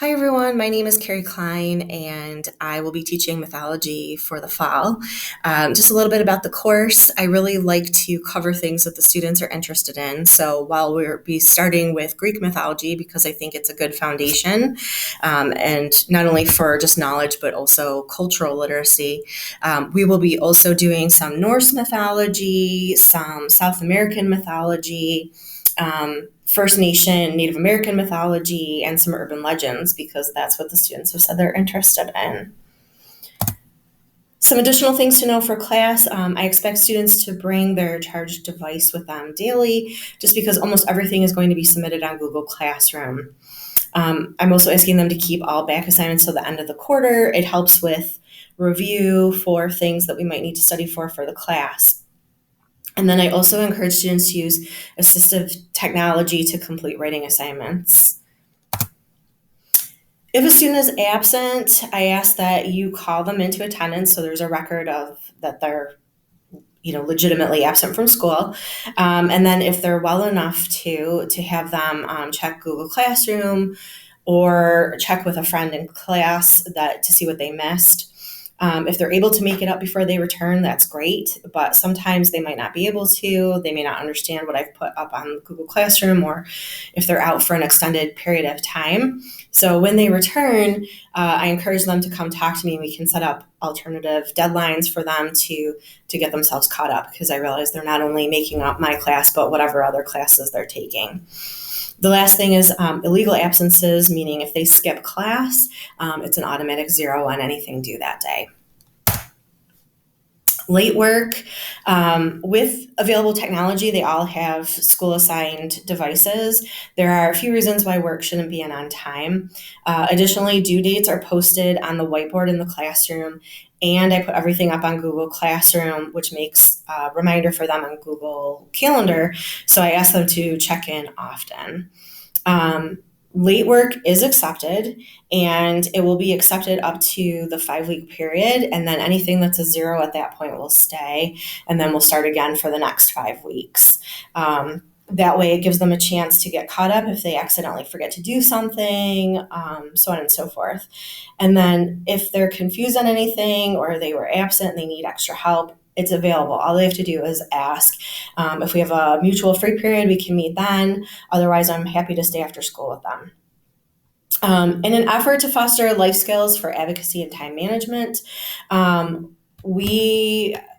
Hi everyone, my name is Carrie Klein and I will be teaching mythology for the fall. Just a little bit about the course. I really like to cover things that the students are interested in. So while we'll be starting with Greek mythology because I think it's a good foundation, and not only for just knowledge but also cultural literacy, we will be also doing some Norse mythology, some South American mythology, First Nation, Native American mythology, and some urban legends because that's what the students have said they're interested in. Some additional things to know for class. I expect students to bring their charged device with them daily just because almost everything is going to be submitted on Google Classroom. I'm also asking them to keep all back assignments till the end of the quarter. It helps with review for things that we might need to study for the class. And then I also encourage students to use assistive technology to complete writing assignments. If a student is absent, I ask that you call them into attendance so there's a record of that they're legitimately absent from school. And then if they're well enough to have them check Google Classroom or check with a friend in class that to see what they missed. If they're able to make it up before they return, that's great, but sometimes they might not be able to. They may not understand what I've put up on Google Classroom, or if they're out for an extended period of time. So when they return, I encourage them to come talk to me. We can set up alternative deadlines for them to get themselves caught up because I realize they're not only making up my class, but whatever other classes they're taking. The last thing is illegal absences, meaning if they skip class, it's an automatic 0 on anything due that day. Late work, with available technology, they all have school-assigned devices. There are a few reasons why work shouldn't be in on time. Additionally, due dates are posted on the whiteboard in the classroom, and I put everything up on Google Classroom, which makes a reminder for them on Google Calendar. So I ask them to check in often. Late work is accepted, and it will be accepted up to the 5-week period, and then anything that's a 0 at that point will stay, and then we'll start again for the next 5 weeks. That way it gives them a chance to get caught up if they accidentally forget to do something, so on and so forth. And then if they're confused on anything or they were absent and they need extra help, it's available. All they have to do is ask. If we have a mutual free period, we can meet then. Otherwise, I'm happy to stay after school with them. In an effort to foster life skills for advocacy and time management,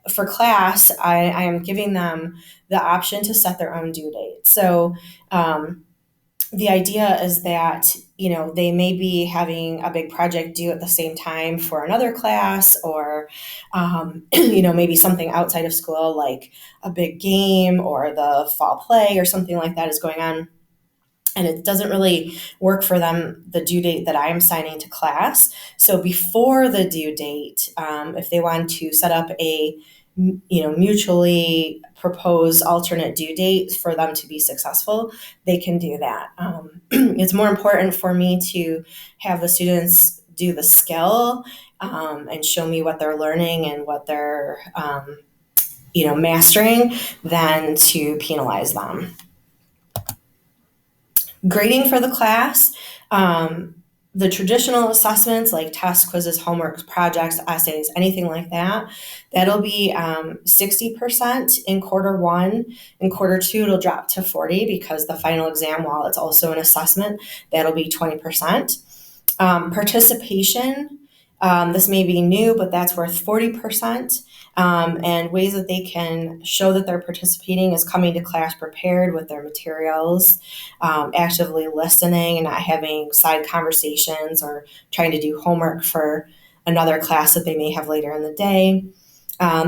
for class, I am giving them the option to set their own due date. So the idea is that, they may be having a big project due at the same time for another class or, maybe something outside of school like a big game or the fall play or something like that is going on. And it doesn't really work for them, the due date that I'm assigning to class. So before the due date, if they want to set up a mutually propose alternate due date for them to be successful, they can do that. It's more important for me to have the students do the skill and show me what they're learning and what they're mastering than to penalize them. Grading for the class, the traditional assessments like tests, quizzes, homework, projects, essays, anything like that, that'll be 60% in quarter one. In quarter two, it'll drop to 40 because the final exam, while it's also an assessment, that'll be 20%. Participation, this may be new, but that's worth 40%. And ways that they can show that they're participating is coming to class prepared with their materials, actively listening and not having side conversations or trying to do homework for another class that they may have later in the day.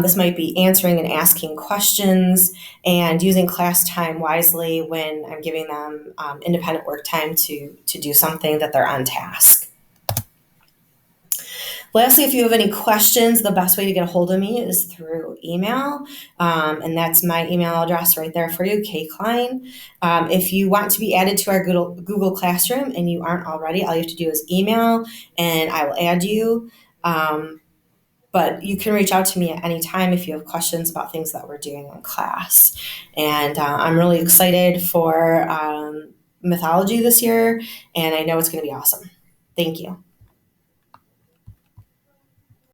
This might be answering and asking questions and using class time wisely when I'm giving them independent work time to do something that they're on task. Lastly, if you have any questions, the best way to get a hold of me is through email, and that's my email address right there for you, K Klein. If you want to be added to our Google Classroom and you aren't already, all you have to do is email, and I will add you. But you can reach out to me at any time if you have questions about things that we're doing in class. And I'm really excited for mythology this year, and I know it's going to be awesome. Thank you.